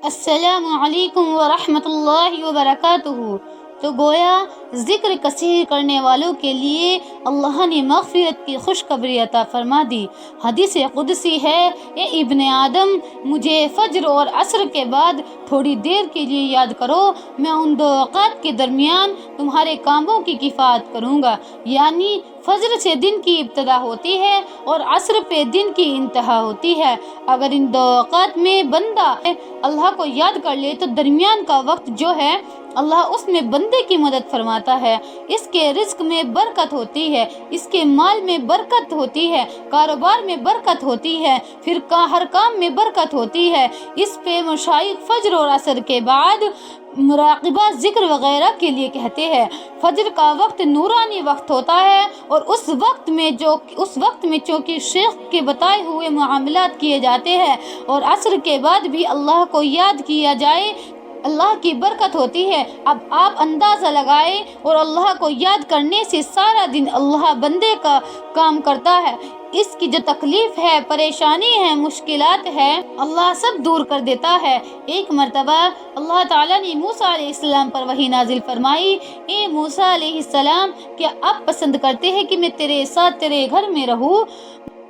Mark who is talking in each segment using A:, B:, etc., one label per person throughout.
A: السلام علیکم ورحمۃ اللہ وبرکاتہ۔ تو گویا ذکر کثیر کرنے والوں کے لیے اللہ نے مغفرت کی خوشخبری عطا فرما دی۔ حدیث قدسی ہے، اے ابن آدم، مجھے فجر اور عصر کے بعد تھوڑی دیر کے لیے یاد کرو، میں ان دو اوقات کے درمیان تمہارے کاموں کی کفایت کروں گا۔ یعنی فجر سے دن کی ابتدا ہوتی ہے اور عصر پہ دن کی انتہا ہوتی ہے۔ اگر ان دو اوقات میں بندہ اللہ کو یاد کر لے تو درمیان کا وقت جو ہے اللہ اس میں بندے کی مدد فرماتا ہے، اس کے رزق میں برکت ہوتی ہے، اس کے مال میں برکت ہوتی ہے، کاروبار میں برکت ہوتی ہے، پھر ہر کام میں برکت ہوتی ہے۔ اس پہ مشائخ فجر اور عصر کے بعد مراقبہ ذکر وغیرہ کے لیے کہتے ہیں۔ فجر کا وقت نورانی وقت ہوتا ہے اور اس وقت میں چونکہ شیخ کے بتائے ہوئے معاملات کیے جاتے ہیں، اور عصر کے بعد بھی اللہ کو یاد کیا جائے، اللہ کی برکت ہوتی ہے۔ اب آپ اندازہ لگائیں، اور اللہ کو یاد کرنے سے سارا دن اللہ بندے کا کام کرتا ہے، اس کی جو تکلیف ہے، پریشانی ہے، مشکلات ہے، اللہ سب دور کر دیتا ہے۔ ایک مرتبہ اللہ تعالیٰ نے موسیٰ علیہ السلام پر وحی نازل فرمائی، اے موسیٰ علیہ السلام، کیا آپ پسند کرتے ہیں کہ میں تیرے ساتھ تیرے گھر میں رہوں؟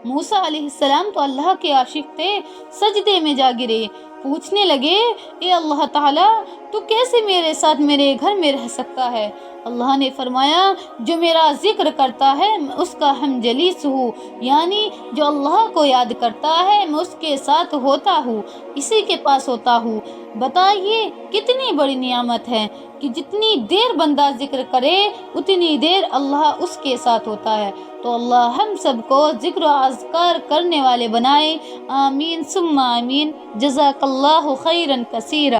A: موسیٰ علیہ السلام تو اللہ کے عاشق تھے، سجدے میں جا گرے، پوچھنے لگے، اے اللہ تعالیٰ، تو کیسے میرے ساتھ میرے گھر میں رہ سکتا ہے؟ اللہ نے فرمایا، جو میرا ذکر کرتا ہے میں اس کا ہم جلیس ہوں، یعنی جو اللہ کو یاد کرتا ہے میں اس کے ساتھ ہوتا ہوں، اسی کے پاس ہوتا ہوں۔ بتائیے کتنی بڑی نعمت ہے کہ جتنی دیر بندہ ذکر کرے اتنی دیر اللہ اس کے ساتھ ہوتا ہے۔ تو اللہ ہم سب کو ذکر و اذکار کرنے والے بنائے، آمین ثم آمین۔ جزاک اللہ خیرا کثیرا۔